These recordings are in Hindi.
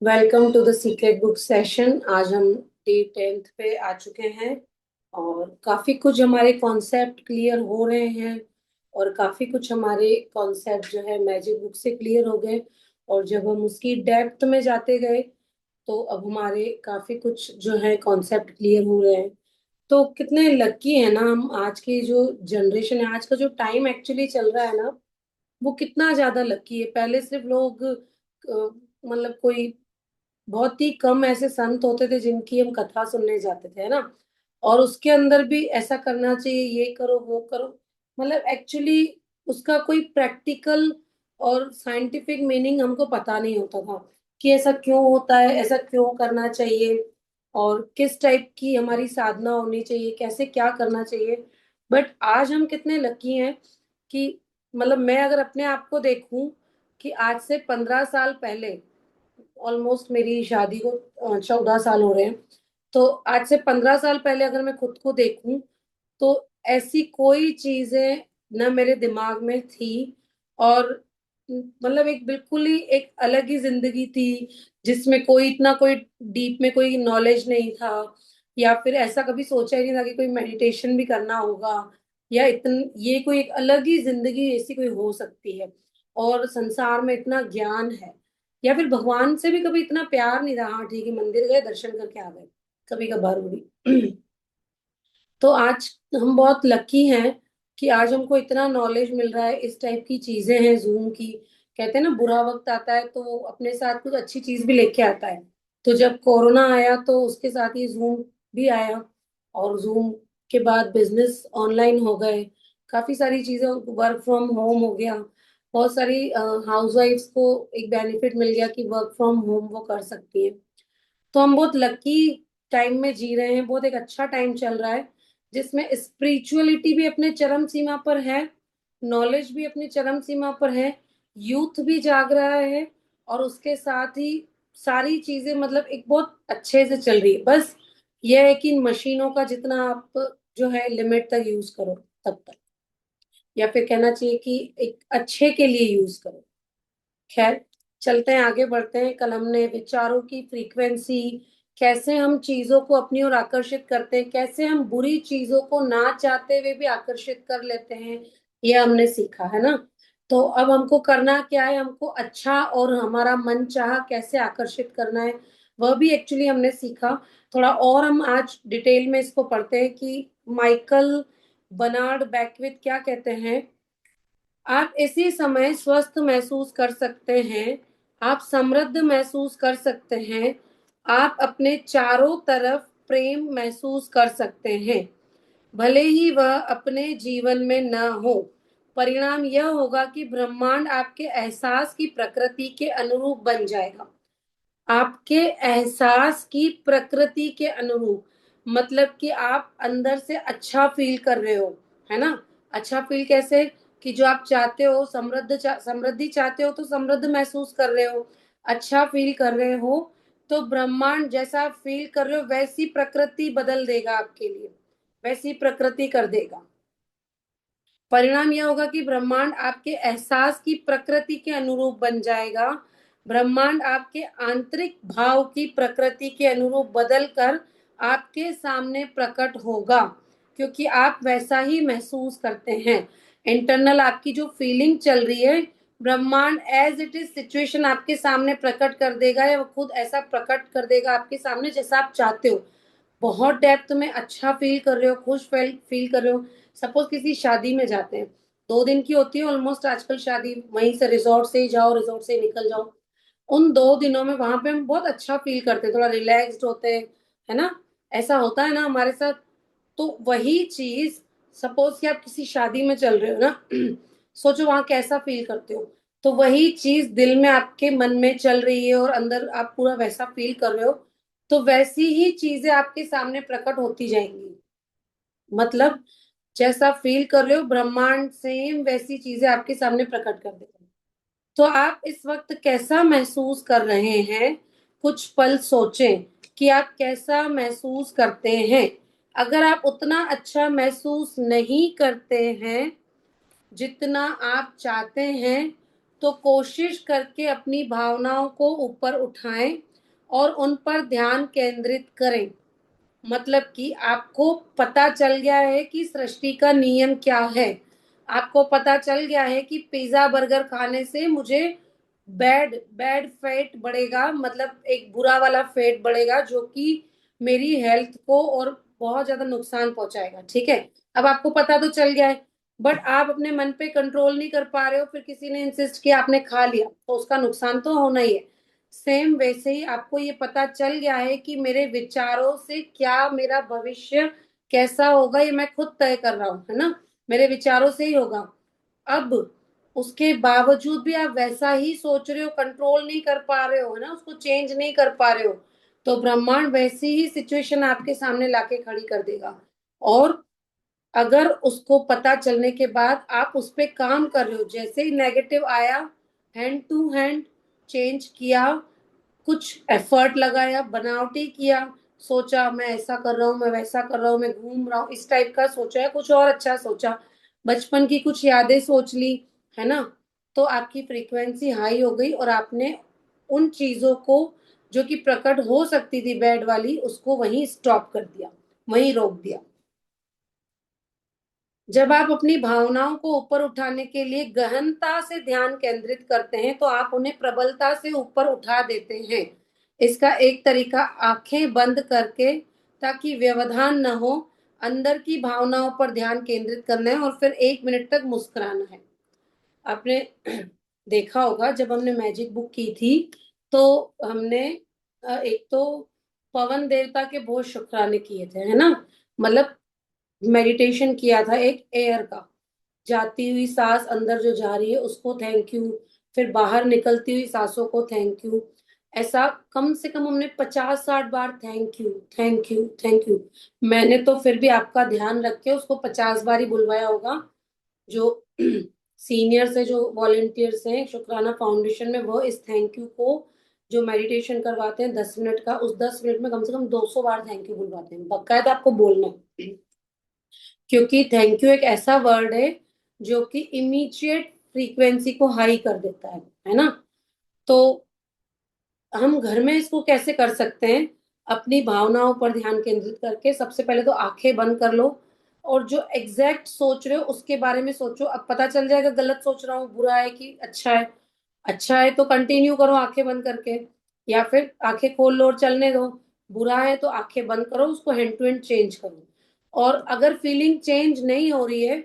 Welcome to the secret book session. आज हम डे 10th पे आ चुके हैं और काफी कुछ हमारे कॉन्सेप्ट क्लियर हो रहे हैं और काफी कुछ हमारे कॉन्सेप्ट जो है मैजिक बुक से क्लियर हो गए। और जब हम उसकी डेप्थ में जाते गए तो अब हमारे काफी कुछ जो है कॉन्सेप्ट क्लियर हो रहे हैं। तो कितने लकी है ना हम, आज की जो जनरेशन है, आज का जो टाइम एक्चुअली चल रहा है ना, वो कितना ज्यादा लकी है। पहले सिर्फ लोग मतलब कोई बहुत ही कम ऐसे संत होते थे जिनकी हम कथा सुनने जाते थे, है ना। और उसके अंदर भी ऐसा करना चाहिए, ये करो वो करो, मतलब एक्चुअली उसका कोई प्रैक्टिकल और साइंटिफिक मीनिंग हमको पता नहीं होता था कि ऐसा क्यों होता है, ऐसा क्यों करना चाहिए और किस टाइप की हमारी साधना होनी चाहिए, कैसे क्या करना चाहिए। बट आज हम कितने लकी हैं कि मतलब मैं अगर अपने आप को देखूं कि आज से 15 साल पहले, ऑलमोस्ट मेरी शादी को 14 साल हो रहे हैं, तो आज से 15 साल पहले अगर मैं खुद को देखूं तो ऐसी कोई चीजें न मेरे दिमाग में थी। और मतलब एक बिल्कुल ही एक अलग ही जिंदगी थी जिसमें कोई इतना कोई डीप में कोई नॉलेज नहीं था, या फिर ऐसा कभी सोचा ही नहीं था कि कोई मेडिटेशन भी करना होगा, या ये कोई एक अलग ही जिंदगी ऐसी कोई हो सकती है और संसार में इतना ज्ञान है। या फिर भगवान से भी कभी इतना प्यार नहीं था। हाँ ठीक है, मंदिर गए, दर्शन करके आ गए कभी कभार हुई। तो आज हम बहुत लकी हैं कि आज हमको इतना नॉलेज मिल रहा है, इस टाइप की चीजें हैं जूम की। कहते हैं ना, बुरा वक्त आता है तो वो अपने साथ कुछ अच्छी चीज भी लेके आता है। तो जब कोरोना आया तो उसके साथ ही जूम भी आया, और जूम के बाद बिजनेस ऑनलाइन हो गए, काफी सारी चीजें, वर्क फ्रॉम होम हो गया। बहुत सारी हाउसवाइफ्स को एक बेनिफिट मिल गया कि वर्क फ्रॉम होम वो कर सकती है। तो हम बहुत लकी टाइम में जी रहे हैं, बहुत एक अच्छा टाइम चल रहा है जिसमें स्पिरिचुअलिटी भी अपने चरम सीमा पर है, नॉलेज भी अपनी चरम सीमा पर है, यूथ भी जाग रहा है, और उसके साथ ही सारी चीजें मतलब एक बहुत अच्छे से चल रही है। बस यह है कि इन मशीनों का जितना आप जो है लिमिट तक यूज करो तब तक, या फिर कहना चाहिए कि एक अच्छे के लिए यूज करो। खैर, चलते हैं, आगे बढ़ते हैं। कल हमने विचारों की फ्रीक्वेंसी, कैसे हम चीजों को अपनी ओर आकर्षित करते हैं, कैसे हम बुरी चीजों को ना चाहते हुए भी आकर्षित कर लेते हैं, ये हमने सीखा है ना। तो अब हमको करना क्या है, हमको अच्छा और हमारा मन चाहा कैसे आकर्षित करना है, वह भी एक्चुअली हमने सीखा। थोड़ा और हम आज डिटेल में इसको पढ़ते हैं कि माइकल बर्नार्ड बैकविथ क्या कहते हैं। आप इसी समय स्वस्थ महसूस कर सकते हैं, आप समृद्ध महसूस कर सकते हैं, आप अपने चारों तरफ प्रेम महसूस कर सकते हैं, भले ही वह अपने जीवन में न हो। परिणाम यह होगा कि ब्रह्मांड आपके एहसास की प्रकृति के अनुरूप बन जाएगा। आपके एहसास की प्रकृति के अनुरूप मतलब कि आप अंदर से अच्छा फील कर रहे हो, है ना। अच्छा फील कैसे, कि जो आप चाहते हो, समृद्धि चाहते हो तो समृद्ध महसूस कर रहे हो, अच्छा फील कर रहे हो, तो ब्रह्मांड जैसा आप फील कर रहे हो वैसी प्रकृति बदल देगा आपके लिए, वैसी प्रकृति कर देगा। परिणाम यह होगा कि ब्रह्मांड आपके एहसास की प्रकृति के अनुरूप बन जाएगा। ब्रह्मांड आपके आंतरिक भाव की प्रकृति के अनुरूप बदल कर आपके सामने प्रकट होगा, क्योंकि आप वैसा ही महसूस करते हैं। इंटरनल आपकी जो फीलिंग चल रही है, ब्रह्मांड एज इट इज सिचुएशन आपके सामने प्रकट कर देगा, या वो खुद ऐसा प्रकट कर देगा आपके सामने जैसा आप चाहते हो। बहुत डेप्थ में अच्छा फील कर रहे हो, खुश फील कर रहे हो। सपोज किसी शादी में जाते हैं, 2 दिन की होती है ऑलमोस्ट आजकल शादी, वहीं से रिजॉर्ट से ही जाओ, रिजॉर्ट से ही निकल जाओ। उन 2 दिनों में वहां पे हम बहुत अच्छा फील करते हैं, थोड़ा रिलैक्स्ड होते हैं, है ना। ऐसा होता है ना हमारे साथ। तो वही चीज, सपोज कि आप किसी शादी में चल रहे हो ना, सोचो वहां कैसा फील करते हो। तो वही चीज दिल में आपके मन में चल रही है और अंदर आप पूरा वैसा फील कर रहे हो, तो वैसी ही चीजें आपके सामने प्रकट होती जाएंगी। मतलब जैसा फील कर रहे हो, ब्रह्मांड सेम वैसी चीजें आपके सामने प्रकट कर देगा। तो आप इस वक्त कैसा महसूस कर रहे हैं, कुछ पल सोचें कि आप कैसा महसूस करते हैं। अगर आप उतना अच्छा महसूस नहीं करते हैं जितना आप चाहते हैं, तो कोशिश करके अपनी भावनाओं को ऊपर उठाएं और उन पर ध्यान केंद्रित करें। मतलब कि आपको पता चल गया है कि सृष्टि का नियम क्या है। आपको पता चल गया है कि पिज्जा बर्गर खाने से मुझे बैड बैड फैट बढ़ेगा, मतलब एक बुरा वाला फैट बढ़ेगा जो कि मेरी हेल्थ को और बहुत ज्यादा नुकसान पहुंचाएगा। ठीक है, अब आपको पता तो चल गया है, बट आप अपने मन पे कंट्रोल नहीं कर पा रहे हो, फिर किसी ने इंसिस्ट किया, आपने खा लिया, तो उसका नुकसान तो होना ही है। सेम वैसे ही आपको ये पता चल गया है कि मेरे विचारों से क्या मेरा भविष्य कैसा होगा, ये मैं खुद तय कर रहा हूं, है ना, मेरे विचारों से ही होगा। अब उसके बावजूद भी आप वैसा ही सोच रहे हो, कंट्रोल नहीं कर पा रहे हो, है ना, उसको चेंज नहीं कर पा रहे हो, तो ब्रह्मांड वैसी ही सिचुएशन आपके सामने लाके खड़ी कर देगा। और अगर उसको पता चलने के बाद आप उस पर काम कर रहे हो, जैसे ही नेगेटिव आया, हैंड टू हैंड चेंज किया, कुछ एफर्ट लगाया, बनावटी किया, सोचा मैं ऐसा कर रहा हूँ, मैं वैसा कर रहा हूँ, मैं घूम रहा हूँ, इस टाइप का सोचा है, कुछ और अच्छा सोचा, बचपन की कुछ यादें सोच ली, है ना, तो आपकी फ्रीक्वेंसी हाई हो गई और आपने उन चीजों को जो कि प्रकट हो सकती थी बैड वाली, उसको वहीं स्टॉप कर दिया, वहीं रोक दिया। जब आप अपनी भावनाओं को ऊपर उठाने के लिए गहनता से ध्यान केंद्रित करते हैं तो आप उन्हें प्रबलता से ऊपर उठा देते हैं। इसका एक तरीका आंखें बंद करके, ताकि व्यवधान न हो, अंदर की भावनाओं पर ध्यान केंद्रित करना है और फिर 1 मिनट तक मुस्कुराना है। आपने देखा होगा जब हमने मैजिक बुक की थी, तो हमने एक तो पवन देवता के बहुत शुक्राने किए थे, है ना, मतलब मेडिटेशन किया था एक एयर का, जाती हुई सांस अंदर जो जा रही है उसको थैंक यू, फिर बाहर निकलती हुई सांसों को थैंक यू, ऐसा कम से कम हमने 50-60 बार thank you thank you thank you. मैंने तो फिर भी आपका ध्यान रख के उसको 50 बार ही बुलवाया होगा। जो सीनियर्स है, जो वॉलेंटियर्स हैं शुक्राना फाउंडेशन में, वो इस थैंक यू को जो मेडिटेशन करवाते हैं 10 मिनट का, उस 10 मिनट में कम से कम 200 बार थैंक यू बुलवाते हैं, बाकायदा आपको बोलना है। क्योंकि थैंक यू एक ऐसा वर्ड है जो कि इमीडिएट फ्रीक्वेंसी को हाई कर देता है ना। तो हम घर में इसको कैसे कर सकते हैं? अपनी भावनाओं पर ध्यान केंद्रित करके सबसे पहले तो आंखें बंद कर लो, और जो एग्जैक्ट सोच रहे हो उसके बारे में सोचो। अब पता चल जाएगा गलत सोच रहा हूँ, बुरा है कि अच्छा है। अच्छा है तो कंटिन्यू करो आंखें बंद करके, या फिर आंखें खोल लो और चलने दो। बुरा है तो आंखें बंद करो, उसको हैंड टू हैंड चेंज करो। और अगर फीलिंग चेंज नहीं हो रही है,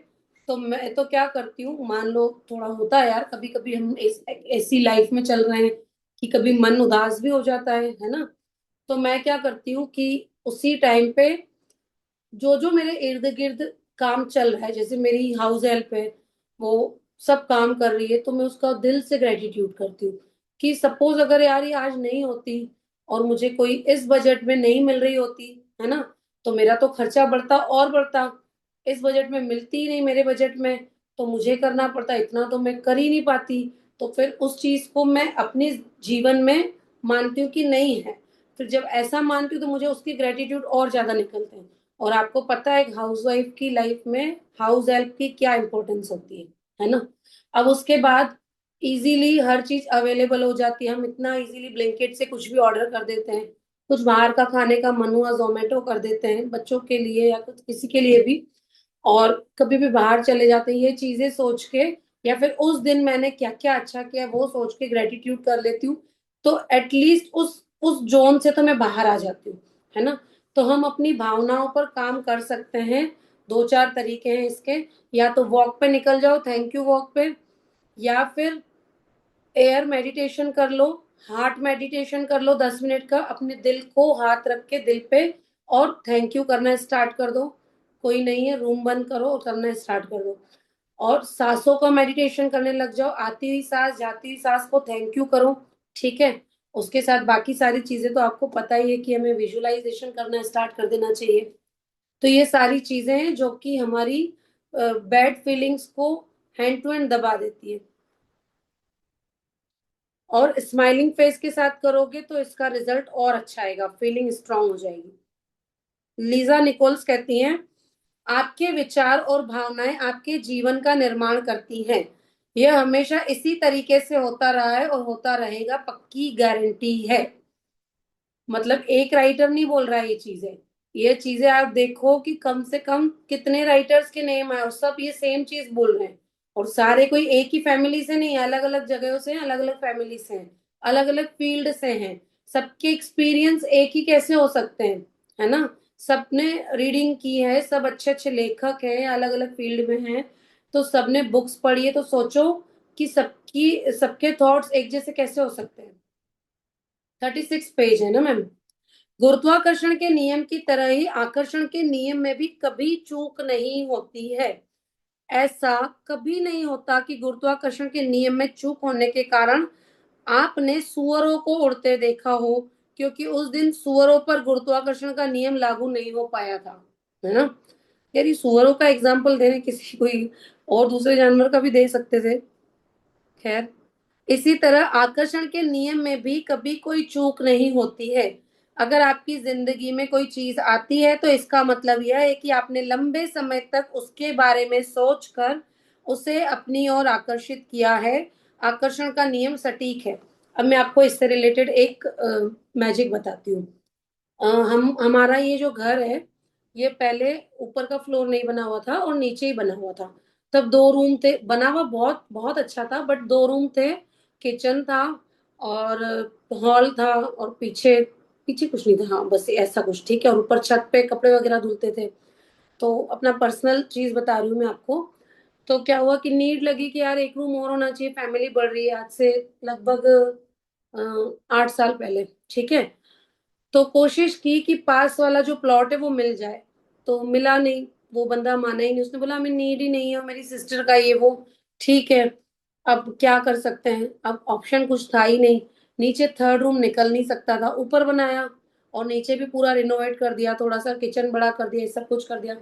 तो मैं तो क्या करती हूँ, मान लो थोड़ा होता है यार, कभी कभी हम ऐसी लाइफ में चल रहे हैं कि कभी मन उदास भी हो जाता है ना, तो मैं क्या करती हूँ कि उसी टाइम पे जो जो मेरे इर्द गिर्द काम चल रहा है, जैसे मेरी हाउस हेल्प है, वो सब काम कर रही है, तो मैं उसका दिल से ग्रेटिट्यूड करती हूँ कि सपोज अगर यार ये आज नहीं होती और मुझे कोई इस बजट में नहीं मिल रही होती, है ना, तो मेरा तो खर्चा बढ़ता और बढ़ता। इस बजट में मिलती ही नहीं, मेरे बजट में, तो मुझे करना पड़ता, इतना तो मैं कर ही नहीं पाती। तो फिर उस चीज को मैं अपने जीवन में मानती हूँ कि नहीं है। फिर जब ऐसा मानती हूँ तो मुझे उसकी ग्रेटिट्यूड और ज्यादा निकलते हैं। और आपको पता है हाउस वाइफ की लाइफ में हाउस हेल्प की क्या इंपॉर्टेंस होती है ना। अब उसके बाद इजीली हर चीज अवेलेबल हो जाती है, हम इतना इजीली ब्लिंकिट से कुछ भी ऑर्डर कर देते हैं, कुछ बाहर का खाने का मन हुआ जोमेटो कर देते हैं बच्चों के लिए या कुछ किसी के लिए भी, और कभी भी बाहर चले जाते हैं, ये चीजें सोच के, या फिर उस दिन मैंने क्या क्या अच्छा किया वो सोच के ग्रेटिट्यूड कर लेती हूँ, तो एटलीस्ट उस जोन से तो मैं बाहर आ जाती हूँ, है ना। तो हम अपनी भावनाओं पर काम कर सकते हैं। 2-4 तरीके हैं इसके, या तो वॉक पे निकल जाओ, थैंक यू वॉक पे, या फिर एयर मेडिटेशन कर लो, हार्ट मेडिटेशन कर लो 10 मिनट का, अपने दिल को हाथ रख के दिल पे और थैंक यू करना स्टार्ट कर दो। कोई नहीं है, रूम बंद करो और करना स्टार्ट कर दो। और सांसों का मेडिटेशन करने लग जाओ, आती हुई सांस जाती हुई सांस को थैंक यू करो। ठीक है, उसके साथ बाकी सारी चीजें तो आपको पता ही है कि हमें विजुअलाइजेशन करना स्टार्ट कर देना चाहिए। तो ये सारी चीजें हैं जो कि हमारी बैड फीलिंग्स को हैंड टू हैंड दबा देती है। और स्माइलिंग फेस के साथ करोगे तो इसका रिजल्ट और अच्छा आएगा, फीलिंग स्ट्रांग हो जाएगी। लीजा निकोल्स कहती हैं, आपके विचार और भावनाएं आपके जीवन का निर्माण करती हैं। यह हमेशा इसी तरीके से होता रहा है और होता रहेगा, पक्की गारंटी है। मतलब एक राइटर नहीं बोल रहा है ये चीजें आप देखो कि कम से कम कितने राइटर्स के नेम है और सब ये सेम चीज बोल रहे हैं। और सारे कोई एक ही फैमिली से नहीं है, अलग अलग जगहों से हैं, अलग अलग फैमिली से हैं, अलग अलग फील्ड से हैं। सबके एक्सपीरियंस एक ही कैसे हो सकते हैं, है ना। सबने रीडिंग की है, सब अच्छे अच्छे लेखक हैं, अलग अलग फील्ड में हैं, तो सबने बुक्स पढ़ी है, तो सोचो कि सबकी सबके थॉट्स एक जैसे कैसे हो सकते हैं। 36 पेज है ना मैम। गुरुत्वाकर्षण के नियम की तरह ही आकर्षण के नियम में भी कभी चूक नहीं होती है। ऐसा कभी नहीं होता कि गुरुत्वाकर्षण के नियम में चूक होने के कारण आपने सुअरों को उड़ते देखा हो, क्योंकि उस दिन सुअरों पर गुरुत्वाकर्षण का नियम लागू नहीं हो पाया था, है ना। यार ये सुअरों का एग्जाम्पल दे रहे, किसी कोई और दूसरे जानवर का भी दे सकते थे। खैर, इसी तरह आकर्षण के नियम में भी कभी कोई चूक नहीं होती है। अगर आपकी जिंदगी में कोई चीज आती है तो इसका मतलब यह है कि आपने लंबे समय तक उसके बारे में सोचकर उसे अपनी ओर आकर्षित किया है। आकर्षण का नियम सटीक है। अब मैं आपको इससे रिलेटेड एक मैजिक बताती हूँ। हम हमारा ये जो घर है, ये पहले ऊपर का फ्लोर नहीं बना हुआ था और नीचे ही बना हुआ था। तब दो रूम थे, बना हुआ बहुत बहुत अच्छा था, बट दो रूम थे, किचन था और हॉल था, और पीछे पीछे कुछ नहीं था, हाँ बस ऐसा कुछ, ठीक है। और ऊपर छत पे कपड़े वगैरह धुलते थे। तो अपना पर्सनल चीज बता रही हूँ मैं आपको। तो क्या हुआ कि नीड लगी कि यार एक रूम और होना चाहिए, फैमिली बढ़ रही है, आज से लगभग 8 साल पहले, ठीक है। तो कोशिश की कि पास वाला जो प्लॉट है वो मिल जाए, तो मिला नहीं। वो बंदा माना ही नहीं, उसने बोला हमें नीड ही नहीं है, मेरी सिस्टर का ये वो। ठीक है, अब क्या कर सकते हैं, अब ऑप्शन कुछ था ही नहीं। नीचे थर्ड रूम निकल नहीं सकता था, ऊपर बनाया और नीचे भी पूरा रिनोवेट कर दिया, थोड़ा सा किचन बड़ा कर दिया, ये सब कुछ कर दिया।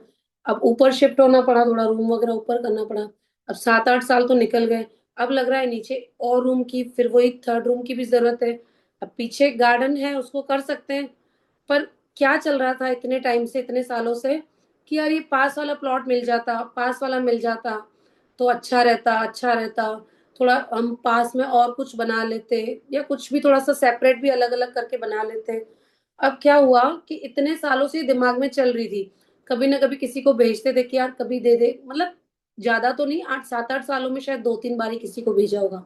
अब ऊपर शिफ्ट होना पड़ा, थोड़ा रूम वगैरह ऊपर करना पड़ा। अब 7-8 साल तो निकल गए। अब लग रहा है नीचे और रूम की, फिर वही थर्ड रूम की भी जरूरत है। अब पीछे गार्डन है, उसको कर सकते हैं। पर क्या चल रहा था इतने टाइम से, इतने सालों से, कि यार ये पास वाला प्लॉट मिल जाता, पास वाला मिल जाता तो अच्छा रहता, अच्छा रहता। थोड़ा हम पास में और कुछ बना लेते, या कुछ भी थोड़ा सा सेपरेट भी अलग अलग करके बना लेते। अब क्या हुआ कि इतने सालों से दिमाग में चल रही थी, कभी ना कभी किसी को भेजते थे कि यार कभी दे दे, मतलब ज्यादा तो नहीं, 8 7 8 सालों में शायद 2 3 बार ही किसी को भेजा होगा।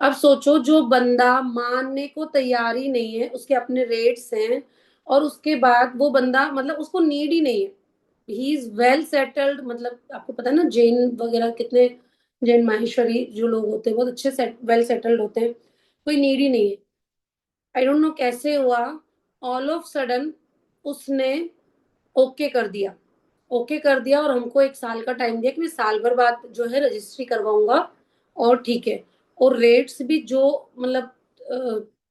अब सोचो, जो बंदा मानने को तैयार ही नहीं है, उसके अपने रेट्स हैं, और उसके बाद वो बंदा मतलब उसको नीड ही नहीं है, ही इज वेल सेटल्ड। मतलब आपको पता है ना, जैन वगैरह कितने, जैन माहेश्वरी जो लोग होते हैं बहुत अच्छे वेल सेटल्ड होते हैं, कोई नीड ही नहीं है। आई डोंट नो कैसे हुआ, ऑल ऑफ सडन उसने ओके कर दिया। ओके कर दिया और हमको 1 साल का टाइम दिया कि मैं साल भर बाद जो है रजिस्ट्री करवाऊंगा, और ठीक है। और रेट्स भी जो मतलब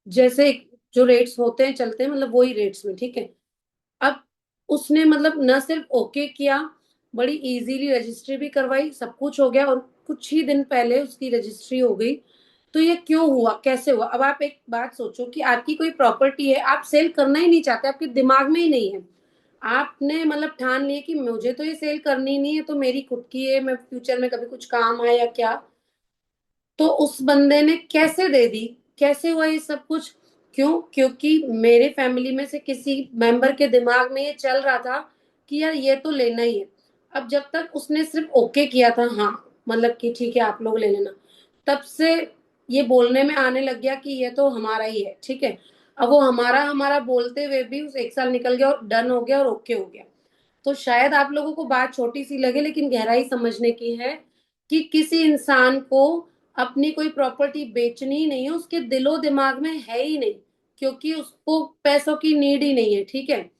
जैसे जो रेट्स होते हैं चलते हैं, मतलब वही रेट्स में, ठीक है। अब उसने मतलब न सिर्फ ओके किया, बड़ी इजीली रजिस्ट्री भी करवाई, सब कुछ हो गया, और कुछ ही दिन पहले उसकी रजिस्ट्री हो गई। तो ये क्यों हुआ, कैसे हुआ। अब आप एक बात सोचो कि आपकी कोई प्रॉपर्टी है, आप सेल करना ही नहीं चाहते, आपके दिमाग में ही नहीं है, आपने मतलब ठान लिए कि मुझे तो ये सेल करनी नहीं है, तो मेरी खुद की है, मैं फ्यूचर में कभी कुछ काम आए या क्या। तो उस बंदे ने कैसे दे दी, कैसे हुआ ये सब कुछ। क्यों, क्योंकि मेरे फैमिली में से किसी मेंबर के दिमाग में ये चल रहा था कि यार ये तो लेना ही है। अब जब तक उसने सिर्फ ओके किया था, हाँ मतलब कि ठीक है आप लोग ले लेना, तब से ये बोलने में आने लग गया कि ये तो हमारा ही है, ठीक है। अब वो हमारा हमारा बोलते हुए भी उस 1 साल निकल गया और डन हो गया और ओके हो गया। तो शायद आप लोगों को बात छोटी सी लगे, लेकिन गहराई समझने की है कि किसी इंसान को अपनी कोई प्रॉपर्टी बेचनी ही नहीं है, उसके दिलो दिमाग में है ही नहीं, क्योंकि उसको पैसों की नीड ही नहीं है, ठीक है।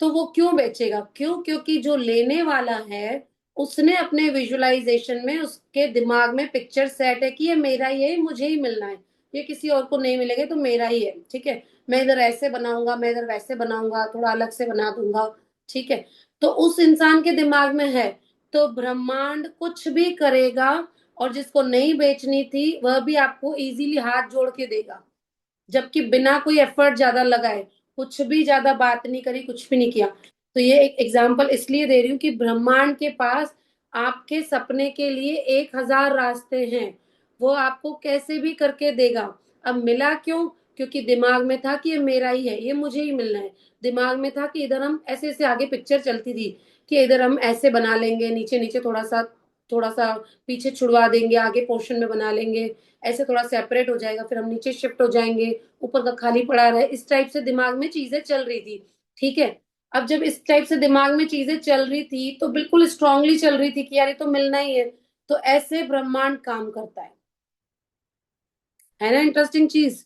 तो वो क्यों बेचेगा, क्यों, क्योंकि जो लेने वाला है उसने अपने विजुअलाइजेशन में, उसके दिमाग में पिक्चर सेट है कि ये मेरा ही है, मुझे ही मिलना है, ये किसी और को नहीं मिलेगा, तो मेरा ही है, ठीक है। मैं इधर ऐसे बनाऊंगा, मैं इधर वैसे बनाऊंगा, थोड़ा अलग से बना दूंगा, ठीक है। तो उस इंसान के दिमाग में है, तो ब्रह्मांड कुछ भी करेगा, और जिसको नहीं बेचनी थी वह भी आपको इजीली हाथ जोड़ के देगा, जबकि बिना कोई एफर्ट ज्यादा लगाए, कुछ भी ज्यादा बात नहीं करी, कुछ भी नहीं किया। तो ये एक एग्जाम्पल इसलिए दे रही हूँ कि ब्रह्मांड के पास आपके सपने के लिए 1,000 रास्ते हैं, वो आपको कैसे भी करके देगा। अब मिला क्यों, क्योंकि दिमाग में था कि ये मेरा ही है, ये मुझे ही मिलना है। दिमाग में था कि इधर हम ऐसे ऐसे आगे पिक्चर चलती थी कि इधर हम ऐसे बना लेंगे, नीचे नीचे थोड़ा सा पीछे छुड़वा देंगे, आगे पोर्शन में बना लेंगे, ऐसे थोड़ा सेपरेट हो जाएगा, फिर हम नीचे शिफ्ट हो जाएंगे, ऊपर का खाली पड़ा रहे, इस टाइप से दिमाग में चीजें चल रही थी। ठीक है। अब जब इस टाइप से दिमाग में चीजें चल रही थी तो बिल्कुल स्ट्रांगली चल रही थी कि यार ये तो मिलना ही है। तो ऐसे ब्रह्मांड काम करता है ना, इंटरेस्टिंग चीज।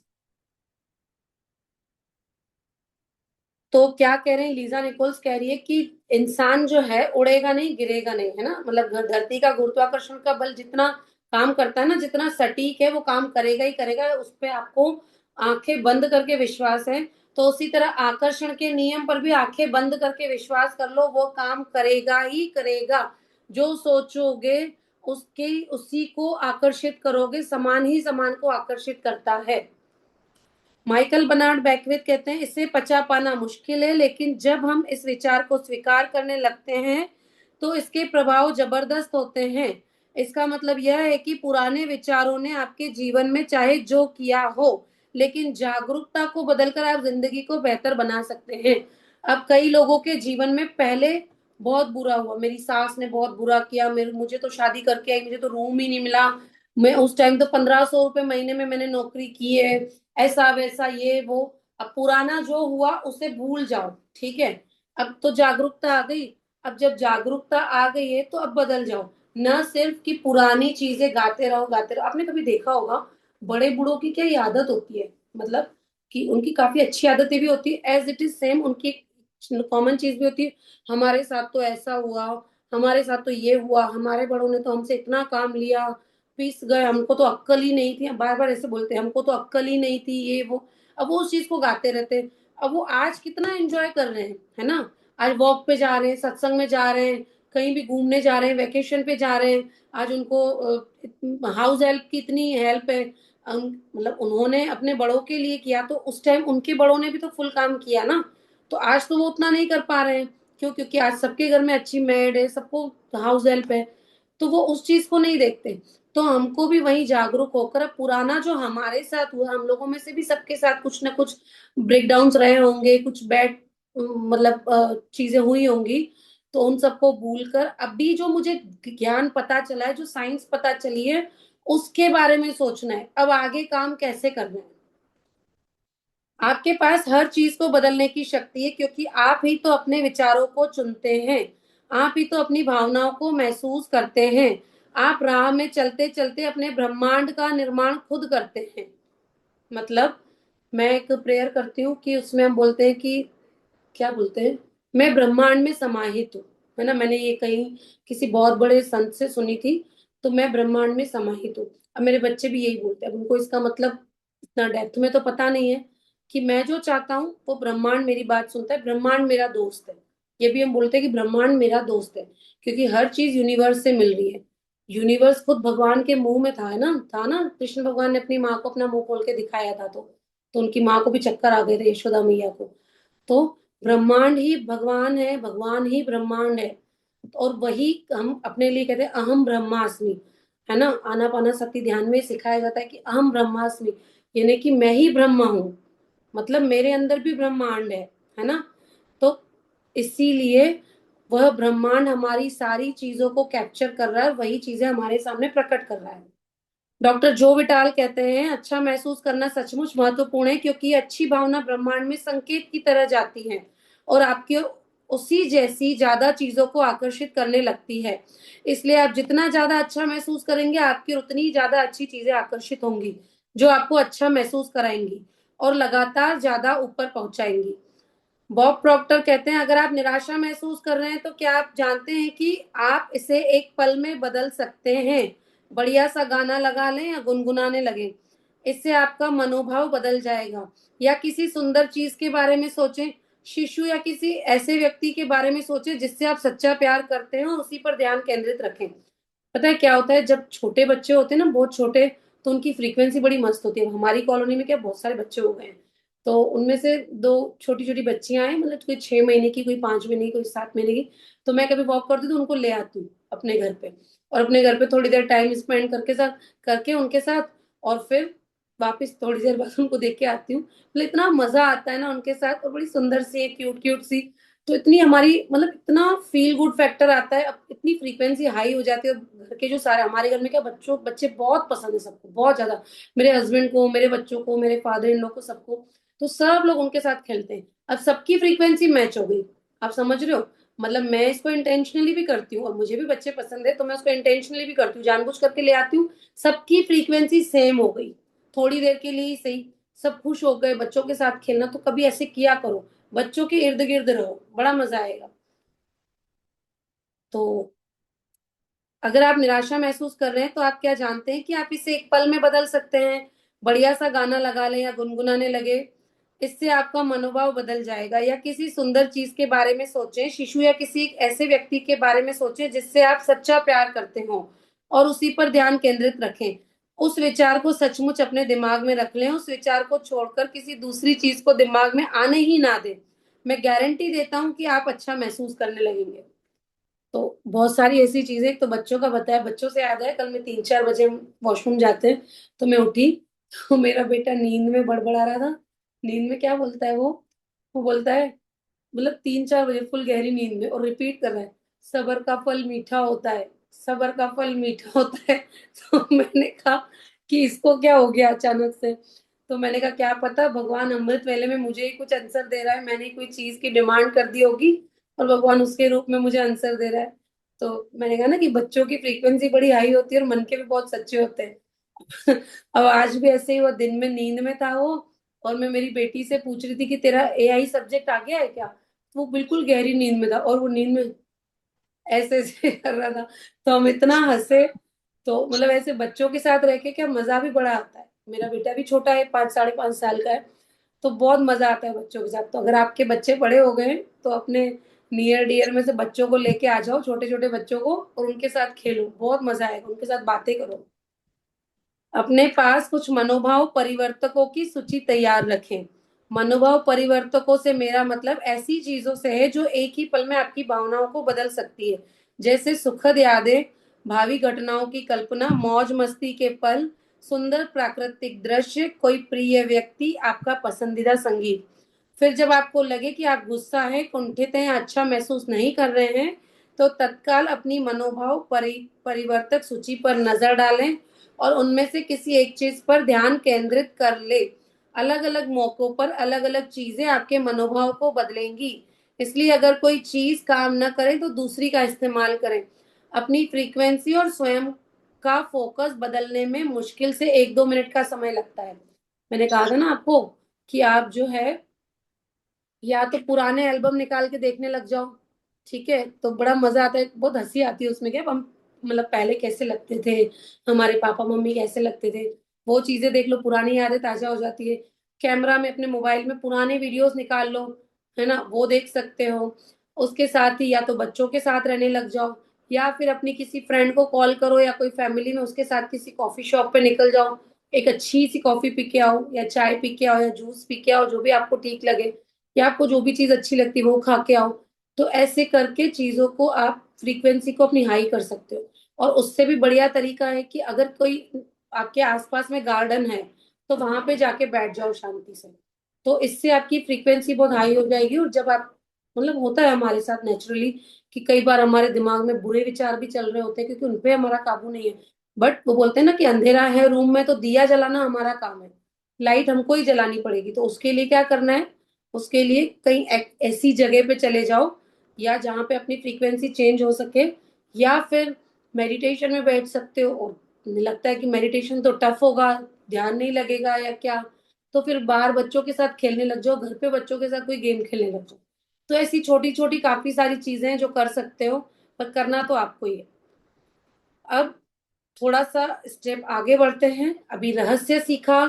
तो क्या कह रहे हैं, लीजा निकोल्स कह रही है कि इंसान जो है उड़ेगा नहीं, गिरेगा नहीं, है ना, मतलब धरती का गुरुत्वाकर्षण का बल जितना काम करता है ना, जितना सटीक है, वो काम करेगा ही करेगा, उस पे आपको आंखें बंद करके विश्वास है। तो उसी तरह आकर्षण के नियम पर भी आंखें बंद करके विश्वास कर लो, वो काम करेगा ही करेगा। जो सोचोगे उसके उसी को आकर्षित करोगे, समान ही समान को आकर्षित करता है। माइकल बर्नार्ड बैकविथ कहते हैं इसे पचा पाना मुश्किल है, लेकिन जब हम इस विचार को स्वीकार करने लगते हैं तो इसके प्रभाव जबरदस्त होते हैं। इसका मतलब यह है कि पुराने विचारों ने आपके जीवन में चाहे जो किया हो, लेकिन जागरूकता को बदलकर आप जिंदगी को बेहतर बना सकते हैं। अब कई लोगों के जीवन में पहले बहुत बुरा हुआ, मेरी सास ने बहुत बुरा किया, मेरे मुझे तो शादी करके आई, मुझे तो रूम ही नहीं मिला, मैं उस टाइम तो 1500 रुपए महीने में मैंने नौकरी की है, ऐसा वैसा ये वो। अब पुराना जो हुआ उसे भूल जाओ। ठीक है। अब तो जागरूकता आ गई। अब जब जागरूकता आ गई है तो अब बदल जाओ। न सिर्फ कि पुरानी चीजें गाते रहो गाते रहो, आपने कभी देखा होगा बड़े बूढ़ों की क्या ये आदत होती है, मतलब कि उनकी काफी अच्छी आदतें भी होती है, एज इट इज सेम उनकी कॉमन चीज भी होती है। हमारे साथ तो ऐसा हुआ, हमारे साथ तो ये हुआ, हमारे बड़ों ने तो हमसे इतना काम लिया, पिस गए, हमको तो अक्कल ही नहीं थी, बार बार ऐसे बोलते हैं हमको तो अक्कल ही नहीं थी, ये वो। अब वो उस चीज को गाते रहते हैं। अब वो आज कितना एंजॉय कर रहे हैं, है ना, आज वॉक पे जा रहे हैं, सत्संग में जा रहे हैं, कहीं भी घूमने जा रहे हैं, वेकेशन पे जा रहे हैं। आज उनको हाउस हेल्प की इतनी हेल्प है। मतलब उन्होंने अपने बड़ों के लिए किया तो उस टाइम उनके बड़ों ने भी तो फुल काम किया ना। तो आज तो वो उतना नहीं कर पा रहे हैं। क्यों? क्योंकि आज सबके घर में अच्छी मेड है, सबको हाउस हेल्प है। तो वो उस चीज को नहीं देखते। तो हमको भी वही जागरूक होकर, अब पुराना जो हमारे साथ हुआ, हम लोगों में से भी सबके साथ कुछ ना कुछ ब्रेकडाउन्स रहे होंगे, कुछ बैड मतलब चीजें हुई होंगी। तो उन सबको भूलकर अभी जो मुझे ज्ञान पता चला है, जो साइंस पता चली है, उसके बारे में सोचना है अब आगे काम कैसे करना है। आपके पास हर चीज को बदलने की शक्ति है, क्योंकि आप ही तो अपने विचारों को चुनते हैं। आप ही तो अपनी भावनाओं को महसूस करते हैं। आप राह में चलते चलते अपने ब्रह्मांड का निर्माण खुद करते हैं। मतलब मैं एक प्रेयर करती हूँ कि उसमें हम बोलते हैं कि क्या बोलते हैं, मैं ब्रह्मांड में समाहित हूँ, है ना, मैंने ये कहीं किसी बहुत बड़े संत से सुनी थी। तो मैं ब्रह्मांड में समाहित हूँ। अब मेरे बच्चे भी यही बोलते हैं, अब उनको इसका मतलब इतना डेप्थ में तो पता नहीं है कि मैं जो चाहता हूँ वो ब्रह्मांड मेरी बात सुनता है, ब्रह्मांड मेरा दोस्त है। ये भी हम बोलते हैं कि ब्रह्मांड मेरा दोस्त है, क्योंकि हर चीज यूनिवर्स से मिल रही है। यूनिवर्स खुद भगवान के मुंह में था, है ना, था ना, कृष्ण भगवान ने अपनी माँ को अपना मुंह खोल के दिखाया था। तो उनकी माँ को भी चक्कर आ गए थे, यशोदा मैया को। तो ब्रह्मांड ही भगवान है, भगवान ही ब्रह्मांड है। और वही हम अपने लिए कहते हैं अहम ब्रह्मास्मि, है ना, आनापाना सती ध्यान में सिखाया जाता है कि अहम ब्रह्मास्मि, यानी कि मैं ही ब्रह्मा हूँ, मतलब मेरे अंदर भी ब्रह्मांड है ना। तो इसीलिए वह ब्रह्मांड हमारी सारी चीजों को कैप्चर कर रहा है, वही चीजें हमारे सामने प्रकट कर रहा है। डॉक्टर जो विटाल कहते हैं अच्छा महसूस करना सचमुच महत्वपूर्ण है, क्योंकि अच्छी भावना ब्रह्मांड में संकेत की तरह जाती है और आपके उसी जैसी ज्यादा चीजों को आकर्षित करने लगती है। इसलिए आप जितना ज्यादा अच्छा महसूस करेंगे, आपकी उतनी ज्यादा अच्छी चीजें आकर्षित होंगी, जो आपको अच्छा महसूस कराएंगी और लगातार ज्यादा ऊपर पहुंचाएंगी। बॉब प्रॉक्टर कहते हैं अगर आप निराशा महसूस कर रहे हैं तो क्या आप जानते हैं कि आप इसे एक पल में बदल सकते हैं। बढ़िया सा गाना लगा लें या गुनगुनाने लगे, इससे आपका मनोभाव बदल जाएगा। या किसी सुंदर चीज के बारे में सोचें, शिशु या किसी ऐसे व्यक्ति के बारे में सोचें जिससे आप सच्चा प्यार करते हैं और उसी पर ध्यान केंद्रित रखें। पता है क्या होता है, जब छोटे बच्चे होते हैं ना, बहुत छोटे, तो उनकी फ्रीक्वेंसी बड़ी मस्त होती है। हमारी कॉलोनी में क्या बहुत सारे बच्चे हो गए हैं, तो उनमें से दो छोटी छोटी बच्चियां हैं, मतलब कोई 6 महीने की, कोई 5 महीने की, कोई 7 महीने की। तो मैं कभी वॉक करती हूँ तो उनको ले आती हूँ अपने घर पे, और अपने घर पे थोड़ी देर टाइम स्पेंड करके साथ करके उनके साथ, और फिर वापस थोड़ी देर बाद उनको देख के आती हूँ, मतलब इतना मजा आता है ना उनके साथ, और बड़ी सुंदर सी है, क्यूट क्यूट सी। तो इतनी हमारी मतलब इतना फील गुड फैक्टर आता है, अब इतनी फ्रीक्वेंसी हाई हो जाती है। और घर के जो सारे, हमारे घर में क्या, बच्चे बहुत पसंद है सबको, बहुत ज्यादा। मेरे हस्बैंड को, मेरे बच्चों को, मेरे फादर इन लोग को, सबको। तो सब लोग उनके साथ खेलते हैं। अब सबकी फ्रीक्वेंसी मैच हो गई, आप समझ रहे हो। मतलब मैं इसको इंटेंशनली भी करती हूँ, और मुझे भी बच्चे पसंद है, तो मैं उसको इंटेंशनली भी करती हूँ, जानबूझ करके ले आती हूँ। सबकी फ्रीक्वेंसी सेम हो गई, थोड़ी देर के लिए ही सही। सब खुश हो गए, बच्चों के साथ खेलना, तो कभी ऐसे किया करो, बच्चों के इर्द गिर्द रहो, बड़ा मजा आएगा। तो अगर आप निराशा महसूस कर रहे हैं, तो आप क्या जानते हैं कि आप इसे एक पल में बदल सकते हैं। बढ़िया सा गाना लगा लें या गुनगुनाने लगे, इससे आपका मनोभाव बदल जाएगा। या किसी सुंदर चीज के बारे में सोचें, शिशु या किसी एक ऐसे व्यक्ति के बारे में सोचें जिससे आप सच्चा प्यार करते हो, और उसी पर ध्यान केंद्रित रखें। उस विचार को सचमुच अपने दिमाग में रख लें, उस विचार को छोड़कर किसी दूसरी चीज को दिमाग में आने ही ना दें। मैं गारंटी देता हूं कि आप अच्छा महसूस करने लगेंगे। तो बहुत सारी ऐसी चीजें, एक तो बच्चों का बताया, बच्चों से याद है, कल मैं 3-4 बजे वॉशरूम जाते हैं, तो मैं उठी, तो मेरा बेटा नींद में बड़बड़ा रहा था। नींद में क्या बोलता है वो बोलता है, मतलब 3-4 बजे फुल गहरी नींद में, और रिपीट कर रहा है, सबर का फल मीठा होता है, सबर का फल मीठा होता है। तो मैंने कहा कि इसको क्या हो गया अचानक से। तो मैंने कहा क्या पता भगवान अमृत वेले में मुझे ही कुछ आंसर दे रहा है, मैंने कोई चीज की डिमांड कर दी होगी, और भगवान उसके रूप में मुझे आंसर दे रहा है। तो मैंने कहा ना कि बच्चों की फ्रीक्वेंसी बड़ी हाई होती है, और मन के भी बहुत सच्चे होते हैं। अब आज भी ऐसे ही, वो दिन में नींद में था वो, और मैं मेरी बेटी से पूछ रही थी कि तेरा एआई सब्जेक्ट आ गया है क्या। तो वो बिल्कुल गहरी नींद में था, और वो नींद में ऐसे ऐसे कर रहा था। तो हम इतना हंसे। तो मतलब ऐसे बच्चों के साथ रह के क्या मजा भी बड़ा आता है। मेरा बेटा भी छोटा है, 5 साढ़े 5 साल का है। तो बहुत मजा आता है बच्चों के साथ। तो अगर आपके बच्चे बड़े हो गए हैं, तो अपने नियर डियर में से बच्चों को लेके आ जाओ, छोटे छोटे बच्चों को, और उनके साथ खेलो, बहुत मजा आएगा, उनके साथ बातें करो। अपने पास कुछ मनोभाव परिवर्तकों की सूची तैयार रखें। मनोभाव परिवर्तकों से मेरा मतलब ऐसी चीजों से है जो एक ही पल में आपकी भावनाओं को बदल सकती है। जैसे सुखद यादें, भावी घटनाओं की कल्पना, मौज मस्ती के पल, सुंदर प्राकृतिक दृश्य, कोई प्रिय व्यक्ति, आपका पसंदीदा संगीत। फिर जब आपको लगे कि आप गुस्सा है, कुंठित हैं, अच्छा महसूस नहीं कर रहे हैं, तो तत्काल अपनी मनोभाव परिवर्तक सूची पर नजर डालें, और उनमें से किसी एक चीज पर ध्यान केंद्रित कर ले। अलग अलग मौकों पर अलग अलग चीजें आपके मनोभाव को बदलेंगी। इसलिए अगर कोई चीज काम न करे, तो दूसरी का इस्तेमाल करें। अपनी फ्रीक्वेंसी और स्वयं का फोकस बदलने में मुश्किल से 1-2 मिनट का समय लगता है। मैंने कहा था ना आपको कि आप जो है, या तो पुराने एल्बम निकाल के देखने लग जाओ, ठीक है, तो बड़ा मजा आता है, बहुत हंसी आती है उसमें। क्या हम मतलब पहले कैसे लगते थे, हमारे पापा मम्मी कैसे लगते थे, वो चीजें देख लो, पुरानी यादें ताजा हो जाती है। कैमरा में अपने मोबाइल में पुराने वीडियोस निकाल लो, है ना, वो देख सकते हो। उसके साथ ही या तो बच्चों के साथ रहने लग जाओ, या फिर अपनी किसी फ्रेंड को कॉल करो, या कोई फैमिली में उसके साथ किसी कॉफी शॉप पे निकल जाओ, एक अच्छी सी कॉफी पी के आओ, या चाय पी के आओ, या जूस पी के आओ, जो भी आपको ठीक लगे, या आपको जो भी चीज अच्छी लगती है वो खा के आओ। तो ऐसे करके चीजों को आप फ्रीक्वेंसी को अपनी हाई कर सकते हो। और उससे भी बढ़िया तरीका है कि अगर कोई आपके आसपास में गार्डन है, तो वहां पे जाके बैठ जाओ शांति से। तो इससे आपकी फ्रीक्वेंसी बहुत हाई हो जाएगी। और जब आप मतलब होता है हमारे साथ नेचुरली कि कई बार हमारे दिमाग में बुरे विचार भी चल रहे होते हैं, क्योंकि उनपे हमारा काबू नहीं है। बट वो बोलते हैं ना कि अंधेरा है रूम में, तो दिया जलाना हमारा काम है, लाइट हमको ही जलानी पड़ेगी। तो उसके लिए क्या करना है, उसके लिए कहीं ऐसी जगह पे चले जाओ, या जहाँ पे अपनी फ्रीक्वेंसी चेंज हो सके, या फिर मेडिटेशन में बैठ सकते हो। और लगता है कि मेडिटेशन तो टफ होगा, ध्यान नहीं लगेगा या क्या, तो फिर बाहर बच्चों के साथ खेलने लग जाओ, घर पे बच्चों के साथ कोई गेम खेलने लग जाओ। तो ऐसी छोटी छोटी काफी सारी चीजें हैं जो कर सकते हो, पर करना तो आपको ही है। अब थोड़ा सा स्टेप आगे बढ़ते हैं। अभी रहस्य सीखा,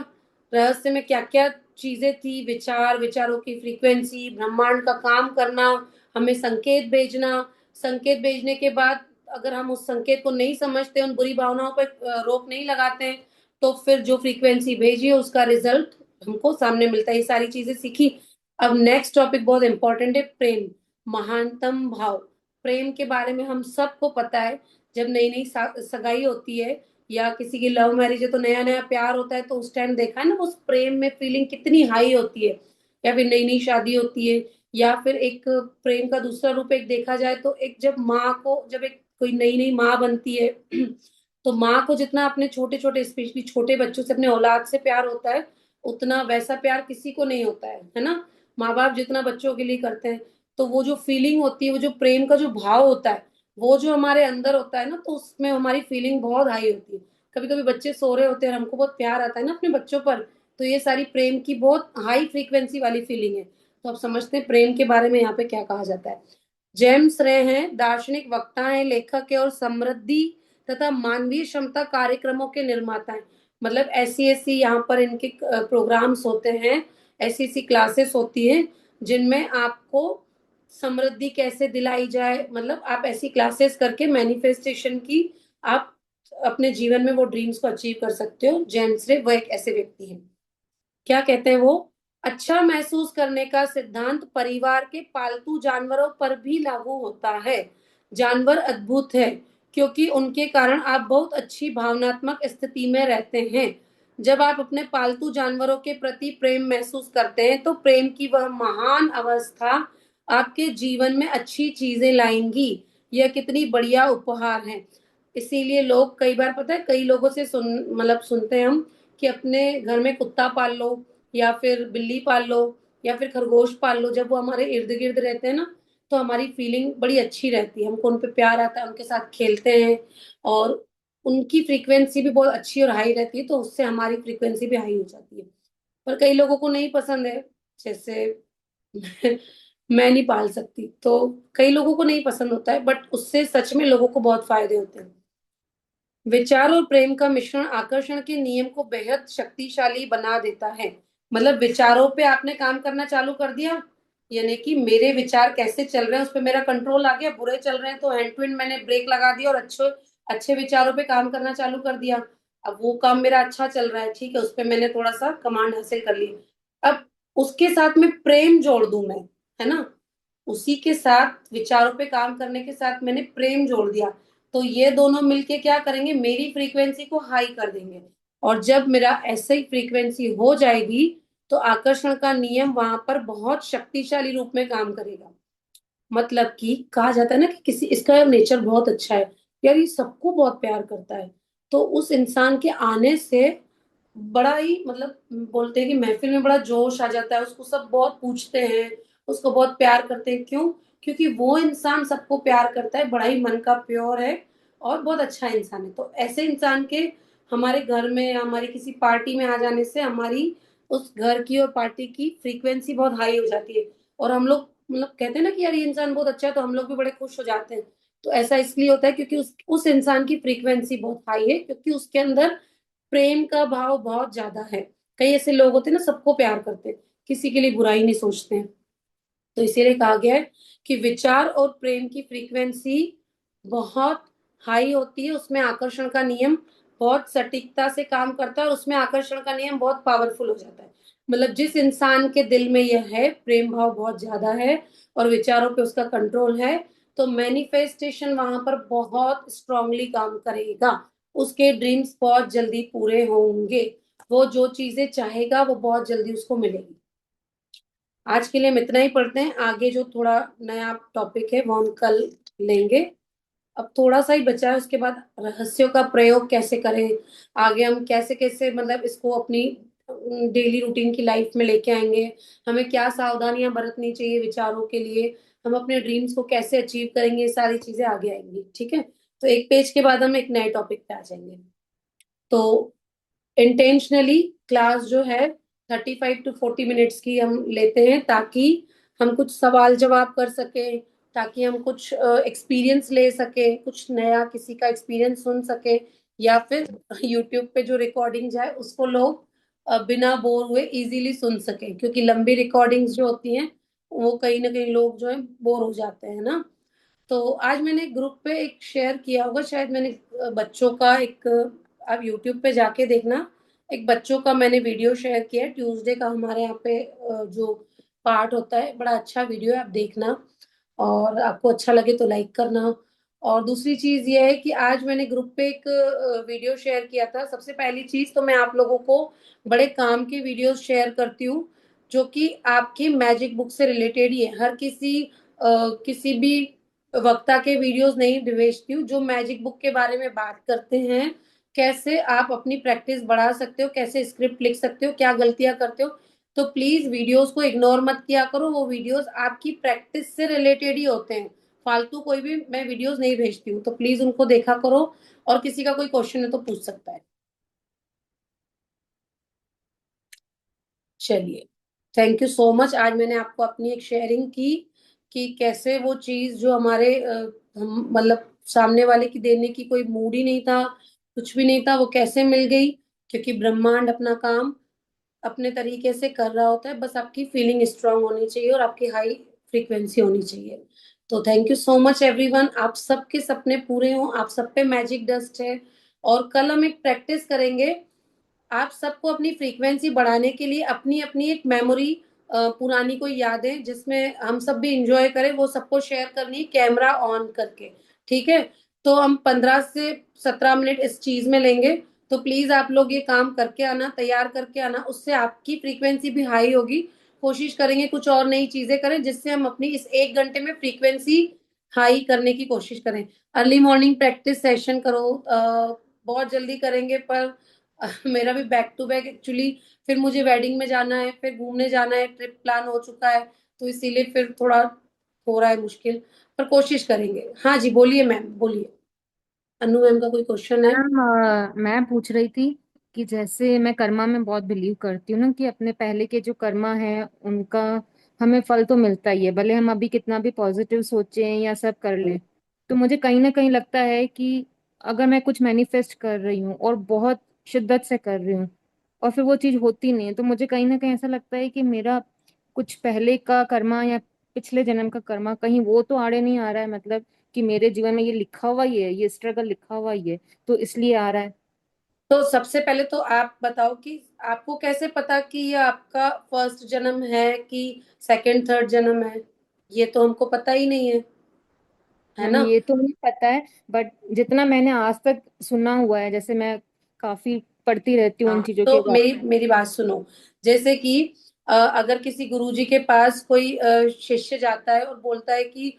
रहस्य में क्या क्या चीजें थी, विचारों की फ्रीक्वेंसी, ब्रह्मांड का काम करना, हमें संकेत भेजना। संकेत भेजने के बाद अगर हम उस संकेत को नहीं समझते, उन बुरी भावनाओं पर रोक नहीं लगाते हैं, तो फिर जो फ्रीक्वेंसी भेजी है उसका रिजल्ट हमको सामने मिलता है। ये सारी चीजें सीखी। अब नेक्स्ट टॉपिक बहुत इंपॉर्टेंट है, प्रेम, महानतम भाव। प्रेम के बारे में हम सबको पता है, जब नई नई सगाई होती है, या किसी की लव मैरिज है तो नया नया प्यार होता है, तो उस टाइम देखा है ना उस प्रेम में फीलिंग कितनी हाई होती है। या फिर नई नई शादी होती है, या फिर एक प्रेम का दूसरा रूप एक देखा जाए तो एक जब माँ को, जब एक कोई नई नई माँ बनती है तो माँ को जितना अपने छोटे छोटे स्पेशली छोटे बच्चों से अपने औलाद से प्यार होता है, उतना वैसा प्यार किसी को नहीं होता है ना। माँ बाप जितना बच्चों के लिए करते हैं, तो वो जो फीलिंग होती है, वो जो प्रेम का जो भाव होता है, वो जो हमारे अंदर होता है ना, तो उसमें हमारी फीलिंग बहुत हाई होती है। कभी कभी बच्चे सो रहे होते हैं और हमको बहुत प्यार आता है ना अपने बच्चों पर, तो ये सारी प्रेम की बहुत हाई फ्रीक्वेंसी वाली फीलिंग है। तो आप समझते हैं प्रेम के बारे में यहाँ पे क्या कहा जाता है। जेम्स रे हैं, दार्शनिक वक्ता हैं, लेखक है और समृद्धि तथा मानवीय क्षमता कार्यक्रमों के निर्माता हैं। मतलब ऐसी ऐसी यहाँ पर इनके प्रोग्राम्स होते हैं, ऐसी ऐसी क्लासेस होती हैं जिनमें आपको समृद्धि कैसे दिलाई जाए, मतलब आप ऐसी क्लासेस करके मैनिफेस्टेशन की आप अपने जीवन में वो ड्रीम्स को अचीव कर सकते हो। जेम्स रे वो एक ऐसे व्यक्ति हैं। क्या कहते हैं वो, अच्छा महसूस करने का सिद्धांत परिवार के पालतू जानवरों पर भी लागू होता है। जानवर अद्भुत है क्योंकि उनके कारण आप बहुत अच्छी भावनात्मक स्थिति में रहते हैं। जब आप अपने पालतू जानवरों के प्रति प्रेम महसूस करते हैं तो प्रेम की वह महान अवस्था आपके जीवन में अच्छी चीजें लाएंगी। यह कितनी बढ़िया उपहार है। इसीलिए लोग कई बार, पता है, कई लोगों से मतलब सुनते हैं हम कि अपने घर में कुत्ता पाल लो या फिर बिल्ली पाल लो या फिर खरगोश पाल लो। जब वो हमारे इर्द गिर्द रहते हैं ना, तो हमारी फीलिंग बड़ी अच्छी रहती है, हमको उन पे प्यार आता है, उनके साथ खेलते हैं और उनकी फ्रीक्वेंसी भी बहुत अच्छी और हाई रहती है, तो उससे हमारी फ्रीक्वेंसी भी हाई हो जाती है। पर कई लोगों को नहीं पसंद है, जैसे मैं नहीं पाल सकती, तो कई लोगों को नहीं पसंद होता है, बट उससे सच में लोगों को बहुत फायदे होते हैं। विचार और प्रेम का मिश्रण आकर्षण के नियम को बेहद शक्तिशाली बना देता है। मतलब विचारों पे आपने काम करना चालू कर दिया, यानी कि मेरे विचार कैसे चल रहे हैं उस पे मेरा कंट्रोल आ गया, बुरे चल रहे हैं तो हैंड टू हैंड मैंने ब्रेक लगा दिया और अच्छे अच्छे विचारों पे काम करना चालू कर दिया। अब वो काम मेरा अच्छा चल रहा है, ठीक है, उस पे मैंने थोड़ा सा कमांड हासिल कर ली। अब उसके साथ में प्रेम जोड़ दूं मैं, है ना, उसी के साथ विचारों पे काम करने के साथ मैंने प्रेम जोड़ दिया, तो ये दोनों मिलके क्या करेंगे, मेरी फ्रीक्वेंसी को हाई कर देंगे। और जब मेरा ऐसे ही फ्रीक्वेंसी हो जाएगी तो आकर्षण का नियम वहां पर बहुत शक्तिशाली रूप में काम करेगा। मतलब कि कहा जाता है ना कि किसी, इसका नेचर बहुत अच्छा है, यार ये सबको बहुत प्यार करता है, तो उस इंसान के आने से बड़ा ही, मतलब बोलते हैं कि महफिल में बड़ा जोश आ जाता है, उसको सब बहुत पूछते हैं, उसको बहुत प्यार करते हैं। क्यों? क्योंकि वो इंसान सबको प्यार करता है, बड़ा ही मन का प्योर है और बहुत अच्छा इंसान है। तो ऐसे इंसान के हमारे घर में या हमारी किसी पार्टी में आ जाने से हमारी उस घर की और पार्टी की फ्रीक्वेंसी बहुत हाई हो जाती है, और हम लोग मतलब कहते हैं ना कि यार ये इंसान बहुत अच्छा है, तो हम लोग भी बड़े खुश हो जाते हैं। तो ऐसा इसलिए होता है क्योंकि उस इंसान की फ्रीक्वेंसी बहुत हाई है, क्योंकि उसके अंदर प्रेम का भाव बहुत ज्यादा है। कई ऐसे लोग होते हैं ना, सबको प्यार करते हैं, किसी के लिए बुराई नहीं सोचते हैं। तो इसीलिए कहा गया है कि विचार और प्रेम की फ्रीक्वेंसी बहुत हाई होती है, उसमें आकर्षण का नियम बहुत सटीकता से काम करता है और उसमें आकर्षण का नियम बहुत पावरफुल हो जाता है। मतलब जिस इंसान के दिल में यह है, प्रेम भाव बहुत ज्यादा है और विचारों पे उसका कंट्रोल है, तो मैनिफेस्टेशन वहां पर बहुत स्ट्रांगली काम करेगा, उसके ड्रीम्स बहुत जल्दी पूरे होंगे, वो जो चीजें चाहेगा वो बहुत जल्दी उसको मिलेगी। आज के लिए हम इतना ही पढ़ते हैं, आगे जो थोड़ा नया टॉपिक है वो हम कल लेंगे। अब थोड़ा सा ही बचा है, उसके बाद रहस्यों का प्रयोग कैसे करें, आगे हम कैसे कैसे मतलब इसको अपनी डेली रूटीन की लाइफ में लेके आएंगे, हमें क्या सावधानियां बरतनी चाहिए विचारों के लिए, हम अपने ड्रीम्स को कैसे अचीव करेंगे, ये सारी चीजें आगे आएंगी, ठीक है। तो एक पेज के बाद हम एक नए टॉपिक पे आ जाएंगे। तो इंटेंशनली क्लास जो है 35 to 40 मिनट्स की हम लेते हैं, ताकि हम कुछ सवाल जवाब कर सके, ताकि हम कुछ एक्सपीरियंस ले सके, कुछ नया किसी का एक्सपीरियंस सुन सके, या फिर यूट्यूब पे जो रिकॉर्डिंग है उसको लोग बिना बोर हुए इजीली सुन सके, क्योंकि लंबी रिकॉर्डिंग्स जो होती हैं वो कहीं ना कहीं लोग जो है बोर हो जाते हैं ना। तो आज मैंने ग्रुप पे एक शेयर किया होगा, शायद मैंने बच्चों का एक, आप यूट्यूब पे जाके देखना, एक बच्चों का मैंने वीडियो शेयर किया है ट्यूसडे का, हमारे यहाँ पे जो पार्ट होता है, बड़ा अच्छा वीडियो है, आप देखना और आपको अच्छा लगे तो लाइक करना। और दूसरी चीज ये है कि आज मैंने ग्रुप पे एक वीडियो शेयर किया था। सबसे पहली चीज तो मैं आप लोगों को बड़े काम की वीडियोस शेयर करती हूँ, जो कि आपकी मैजिक बुक से रिलेटेड ही है। हर किसी भी वक्ता के वीडियोस नहीं भेजती हूँ। जो मैजिक बुक के बारे में बात करते हैं, कैसे आप अपनी प्रैक्टिस बढ़ा सकते हो, कैसे स्क्रिप्ट लिख सकते हो, क्या गलतियां करते हो, तो प्लीज वीडियोस को इग्नोर मत किया करो। वो वीडियोस आपकी प्रैक्टिस से रिलेटेड ही होते हैं। फालतू कोई भी मैं वीडियोस नहीं भेजती हूँ, तो प्लीज उनको देखा करो। और किसी का कोई क्वेश्चन है तो पूछ सकता है। चलिए, थैंक यू सो मच। आज मैंने आपको अपनी एक शेयरिंग की कि कैसे वो चीज जो हमारे हम मतलब सामने वाले की देने की कोई मूड ही नहीं था, कुछ भी नहीं था, वो कैसे मिल गई। क्योंकि ब्रह्मांड अपना काम अपने तरीके से कर रहा होता है। बस आपकी फीलिंग स्ट्रांग होनी चाहिए और आपकी हाई फ्रीक्वेंसी होनी चाहिए। तो thank you so much everyone. आप सबके सपने पूरे हों, आप सब पे मैजिक डस्ट है। और कल हम एक प्रैक्टिस करेंगे। आप सबको अपनी फ्रीक्वेंसी बढ़ाने के लिए अपनी अपनी एक मेमोरी, पुरानी कोई यादें जिसमें हम सब भी इंजॉय करें, वो सबको शेयर करनी है कैमरा ऑन करके। ठीक है? तो हम 15 से 17 मिनट इस चीज में लेंगे। तो प्लीज आप लोग ये काम करके आना, तैयार करके आना, उससे आपकी फ्रीक्वेंसी भी हाई होगी। कोशिश करेंगे कुछ और नई चीजें करें जिससे हम अपनी इस 1 घंटे में फ्रीक्वेंसी हाई करने की कोशिश करें। अर्ली मॉर्निंग प्रैक्टिस सेशन करो। बहुत जल्दी करेंगे पर मेरा भी बैक टू बैक एक्चुअली, फिर मुझे वेडिंग में जाना है, फिर घूमने जाना है, ट्रिप प्लान हो चुका है। तो इसीलिए फिर थोड़ा हो रहा है मुश्किल। पर कोशिश करेंगे। हाँ जी, बोलिए मैम, बोलिए। अनु मैम का कोई क्वेश्चन है? मैम, मैं पूछ रही थी कि जैसे मैं कर्मा में बहुत बिलीव करती हूँ ना, कि अपने पहले के जो कर्मा है उनका हमें फल तो मिलता ही है, भले हम अभी कितना भी पॉजिटिव सोचें या सब कर लें। तो मुझे कहीं ना कहीं लगता है कि अगर मैं कुछ मैनिफेस्ट कर रही हूँ और बहुत शिद्दत से कर रही हूँ और फिर वो चीज़ होती नहीं है, तो मुझे कहीं ना कहीं ऐसा लगता है कि मेरा कुछ पहले का कर्मा या पिछले जन्म का कर्मा कहीं वो तो आड़े नहीं आ रहा है, मतलब कि मेरे जीवन में ये लिखा हुआ ही है, ये स्ट्रगल लिखा हुआ ही है, तो इसलिए आ रहा है। तो सबसे पहले तो आप बताओ कि आपको कैसे पता कि ये आपका फर्स्ट जन्म है कि सेकंड थर्ड जन्म है? ये तो हमको पता ही नहीं है मैम, ना। ये तो नहीं पता है, बट जितना मैंने आज तक सुना हुआ है, जैसे मैं काफी पढ़ती रहती हूँ इन हाँ, चीजों के तो बारे मेरी में। मेरी बात सुनो। जैसे कि अगर किसी गुरुजी के पास कोई शिष्य जाता है और बोलता है कि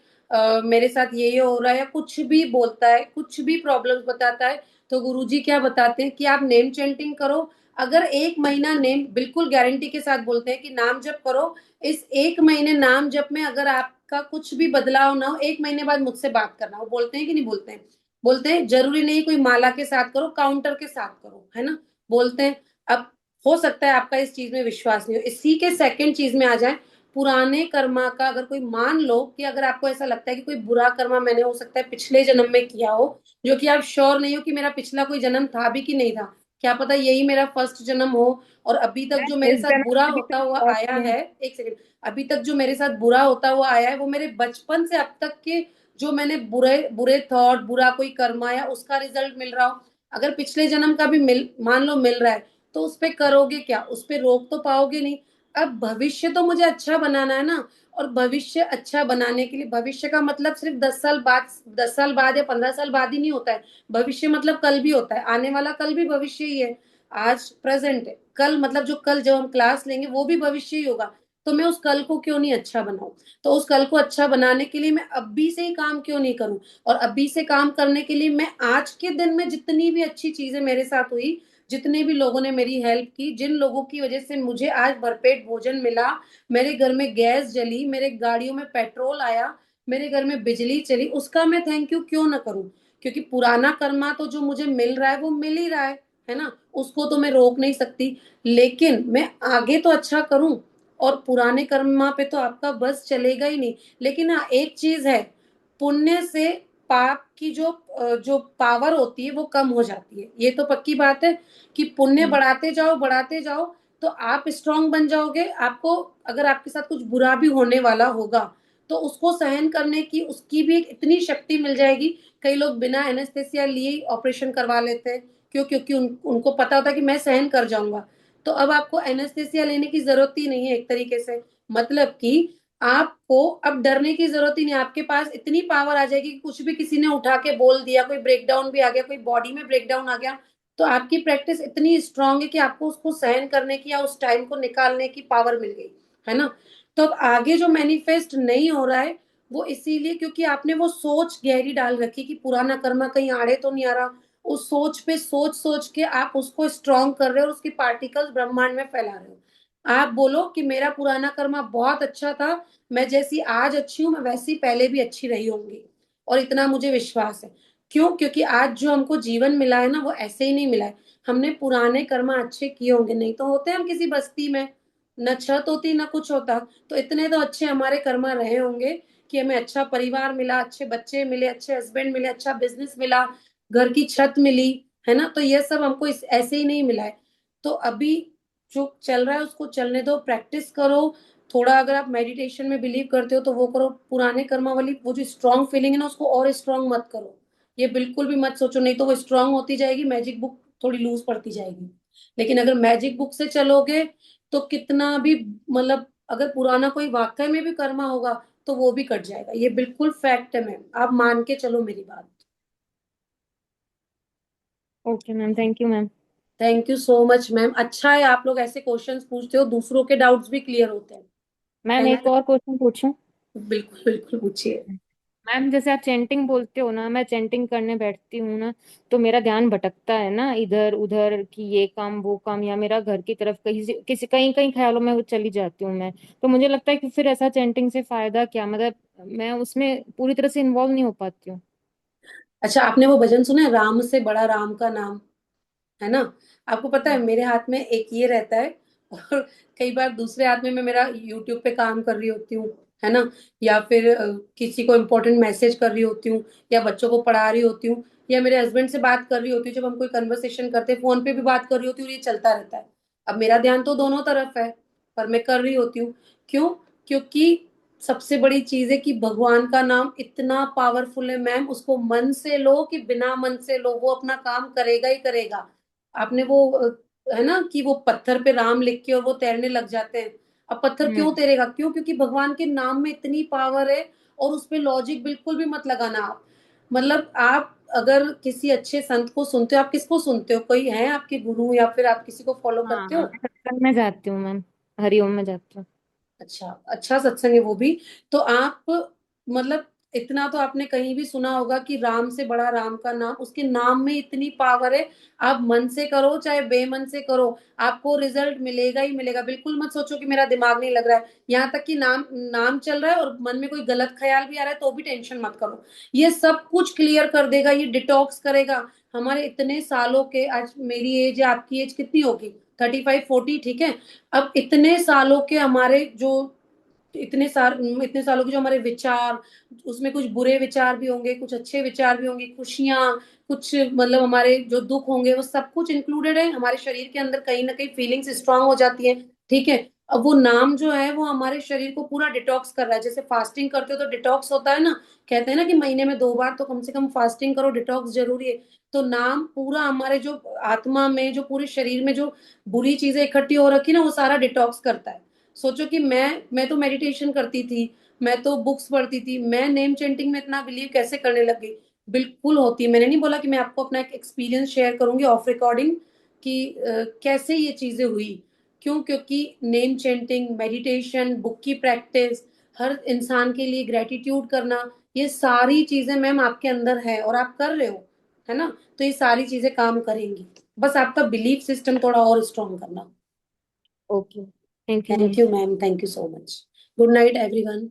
मेरे साथ ये हो रहा है, या कुछ भी बोलता है, कुछ भी प्रॉब्लम्स बताता है, तो गुरुजी क्या बताते हैं कि आप नेम चैंटिंग करो। अगर 1 महीना नेम, बिल्कुल गारंटी के साथ बोलते हैं कि नाम जप करो। इस 1 महीने नाम जप में अगर आपका कुछ भी बदलाव ना हो, 1 महीने बाद मुझसे बात करना। वो बोलते हैं कि नहीं बोलते हैं? बोलते हैं। जरूरी नहीं कोई माला के साथ करो, काउंटर के साथ करो, है ना। बोलते हैं। अब हो सकता है आपका इस चीज में विश्वास नहीं हो। इसी के सेकंड चीज में आ जाए। पुराने कर्मा का अगर कोई मान लो कि अगर आपको ऐसा लगता है कि कोई बुरा कर्मा मैंने हो सकता है पिछले जन्म में किया हो, जो कि आप श्योर नहीं हो कि मेरा पिछला कोई जन्म था भी कि नहीं था, क्या पता यही मेरा फर्स्ट जन्म हो। और अभी तक जो मैम, मेरे इस साथ जन्म बुरा में भी होता तो हुआ बहुत आया किए हैं। है, एक सेकंड, अभी तक जो मेरे साथ बुरा होता हुआ आया है वो मेरे बचपन से अब तक के जो मैंने बुरे बुरे थॉट, बुरा कोई कर्मा या उसका रिजल्ट मिल रहा हो। अगर पिछले जन्म का भी मिल मान लो मिल रहा है, तो उस पे करोगे क्या? उस पे रोक तो पाओगे नहीं। अब भविष्य तो मुझे अच्छा बनाना है ना। और भविष्य अच्छा बनाने के लिए, भविष्य का मतलब सिर्फ 10 साल बाद, 10 साल बाद या 15 साल बाद ही नहीं होता है। भविष्य मतलब कल भी होता है। आने वाला कल भी भविष्य ही है। आज प्रेजेंट है, कल मतलब जो कल जब हम क्लास लेंगे वो भी भविष्य ही होगा। तो मैं उस कल को क्यों नहीं अच्छा बनाऊं? तो उस कल को अच्छा बनाने के लिए मैं अभी से ही काम क्यों नहीं करूं? और अभी से काम करने के लिए मैं आज के दिन में जितनी भी अच्छी चीजें मेरे साथ हुई, जितने भी लोगों ने मेरी हेल्प की, जिन लोगों की वजह से मुझे आज भरपेट भोजन मिला, मेरे घर में गैस जली, मेरे गाड़ियों में पेट्रोल आया, मेरे घर में बिजली चली, उसका मैं थैंक यू क्यों ना करूं? क्योंकि पुराना कर्मा तो जो मुझे मिल रहा है वो मिल ही रहा है ना। उसको तो मैं रोक नहीं सकती। लेकिन मैं आगे तो अच्छा करूं। और पुराने कर्मा पे तो आपका बस चलेगा ही नहीं। लेकिन हाँ, एक चीज है। पुण्य से पाप की जो पावर होती है वो कम हो जाती है, ये तो पक्की बात है। कि पुण्य हम्म। बढ़ाते जाओ, बढ़ाते जाओ, तो आप स्ट्रांग बन जाओगे। आपको अगर आपके साथ कुछ बुरा भी होने वाला होगा, तो उसको सहन करने की उसकी भी एक इतनी शक्ति मिल जाएगी। कई लोग बिना एनेस्थेसिया लिए ऑपरेशन करवा लेते हैं। क्यों? क्योंकि उनको पता होता है कि मैं सहन कर जाऊंगा। तो अब आपको एनेस्थेसिया लेने की जरूरत ही नहीं है एक तरीके से। मतलब कि आपको अब डरने की जरूरत ही नहीं, आपके पास इतनी पावर आ जाएगी कि कुछ भी किसी ने उठा के बोल दिया, कोई ब्रेकडाउन भी आ गया, कोई बॉडी में ब्रेकडाउन आ गया, तो आपकी प्रैक्टिस इतनी स्ट्रांग है कि आपको उसको सहन करने की या उस टाइम को निकालने की पावर मिल गई, है ना। तो अब आगे जो मैनिफेस्ट नहीं हो रहा है वो इसीलिए क्योंकि आपने वो सोच गहरी डाल रखी कि पुराना कर्मा कहीं आड़े तो नहीं आ रहा। उस सोच पे सोच सोच के आप उसको स्ट्रांग कर रहे हो और उसकी पार्टिकल्स ब्रह्मांड में फैला रहे हो। आप बोलो कि मेरा पुराना कर्मा बहुत अच्छा था, मैं जैसी आज अच्छी हूं मैं वैसी पहले भी अच्छी रही होंगी, और इतना मुझे विश्वास है। क्यों? क्योंकि आज जो हमको जीवन मिला है ना वो ऐसे ही नहीं मिला है, हमने पुराने कर्मा अच्छे किए होंगे, नहीं तो होते हम किसी बस्ती में, न छत होती न कुछ होता। तो इतने तो अच्छे हमारे कर्मा रहे होंगे कि हमें अच्छा परिवार मिला, अच्छे बच्चे मिले, अच्छे हस्बैंड मिले, अच्छा बिजनेस मिला, घर की छत मिली, है ना। तो ये सब हमको ऐसे ही नहीं मिला है। तो अभी जो चल रहा है उसको चलने दो, प्रैक्टिस करो थोड़ा। अगर आप मेडिटेशन में बिलीव करते हो तो वो करो। पुराने कर्मा वाली वो जो स्ट्रांग फीलिंग है ना उसको और स्ट्रांग मत करो, ये बिल्कुल भी मत सोचो, नहीं तो वो स्ट्रांग होती जाएगी, मैजिक बुक थोड़ी लूज पड़ती जाएगी। लेकिन अगर मैजिक बुक से चलोगे तो कितना भी, मतलब अगर पुराना कोई वाकई में भी कर्मा होगा तो वो भी कट जाएगा, ये बिल्कुल फैक्ट है मैम, आप मान के चलो मेरी बात। Okay ma'am, thank you ma'am. Thank you so much ma'am, अच्छा है आप लोग ऐसे क्वेश्चंस पूछते हो, दूसरों के डाउट्स भी क्लियर होते हैं, मैम है एक ना। और क्वेश्चन पूछूं? बिल्कुल बिल्कुल पूछिए। मैम जैसे आप चैंटिंग बोलते हो ना, मैं चैंटिंग करने बैठती हूँ ना, तो मेरा ध्यान भटकता है ना इधर उधर, कि ये काम वो काम, या मेरा घर की तरफ कहीं से किसी कहीं कहीं ख्यालों में वो चली जाती हूँ मैं। तो मुझे लगता है कि फिर ऐसा चैंटिंग से फायदा क्या, मतलब मैं उसमें पूरी तरह से इन्वॉल्व नहीं हो पाती हूँ। अच्छा, आपने वो भजन सुना है, राम से बड़ा राम का नाम, है ना। आपको पता है मेरे हाथ में एक ये रहता है, और कई बार दूसरे हाथ में मैं मेरा यूट्यूब पे काम कर रही होती हूँ, है ना, या फिर किसी को इम्पोर्टेंट मैसेज कर रही होती हूँ, या बच्चों को पढ़ा रही होती हूँ, या मेरे हस्बैंड से बात कर रही होती हूँ, जब हम कोई कन्वर्सेशन करते हैं फोन पे भी बात कर रही होती हूँ, ये चलता रहता है। अब मेरा ध्यान तो दोनों तरफ है, पर मैं कर रही होती हूँ। क्यों? क्योंकि सबसे बड़ी चीज है कि भगवान का नाम इतना पावरफुल है मैम, उसको मन से लो कि बिना मन से लो वो अपना काम करेगा ही करेगा। आपने वो है ना कि वो पत्थर पे राम लिख के और वो तैरने लग जाते हैं। अब पत्थर क्यों हम्म। तैरेगा? क्यों? क्योंकि भगवान के नाम में इतनी पावर है। और उस पे लॉजिक बिल्कुल भी मत लगाना आप। मतलब आप अगर किसी अच्छे संत को सुनते हो, आप किसको सुनते हो? कोई है आपके गुरु या फिर आप किसी को फॉलो हाँ करते हाँ, हो? मैं सत्संग में जाती हूँ मैम, हरिओम में जाती हूँ। अच्छा, अच्छा सत्संग है वो भी। तो आप, मतलब इतना तो आपने कहीं भी सुना होगा कि राम से बड़ा राम का नाम, उसके नाम में इतनी पावर है। आप मन से करो चाहे बेमन से करो, आपको रिजल्ट मिलेगा ही मिलेगा। बिल्कुल मत सोचो कि मेरा दिमाग नहीं लग रहा है, यहाँ तक कि नाम नाम चल रहा है और मन में कोई गलत ख्याल भी आ रहा है तो भी टेंशन मत करो। ये सब कुछ क्लियर कर देगा, ये डिटॉक्स करेगा। हमारे इतने सालों के, आज मेरी एज है, आपकी एज कितनी होगी? 35 40, ठीक है। अब इतने सालों के हमारे जो, इतने सालों के जो हमारे विचार, उसमें कुछ बुरे विचार भी होंगे, कुछ अच्छे विचार भी होंगे, खुशियां, कुछ मतलब हमारे जो दुख होंगे वो सब कुछ इंक्लूडेड है हमारे शरीर के अंदर। कहीं ना कहीं फीलिंग्स स्ट्रांग हो जाती है, ठीक है। अब वो नाम जो है वो हमारे शरीर को पूरा डिटॉक्स कर रहा है। जैसे फास्टिंग करते हो तो डिटॉक्स होता है ना, कहते हैं ना कि महीने में 2 बार तो कम से कम फास्टिंग करो, डिटॉक्स जरूरी है। तो नाम पूरा हमारे जो आत्मा में, जो पूरे शरीर में जो बुरी चीजें इकट्ठी हो रखी ना वो सारा डिटॉक्स करता है। सोचो कि मैं तो मेडिटेशन करती थी, मैं तो बुक्स पढ़ती थी, मैं नेम चेंटिंग में इतना बिलीव कैसे करने लग गई? बिल्कुल होती है। मैंने नहीं बोला कि मैं आपको अपना एक एक्सपीरियंस शेयर करूंगी ऑफ रिकॉर्डिंग कि कैसे ये चीजें हुई। क्यों? क्योंकि नेम चेंटिंग, मेडिटेशन, बुक की प्रैक्टिस, हर इंसान के लिए ग्रेटिट्यूड करना, ये सारी चीजें मैम आपके अंदर है और आप कर रहे हो, है ना। तो ये सारी चीजें काम करेंगी, बस आपका बिलीफ सिस्टम थोड़ा और स्ट्रॉन्ग करना। Okay, thank you ma'am. Thank you ma'am, thank you so much. Good night everyone.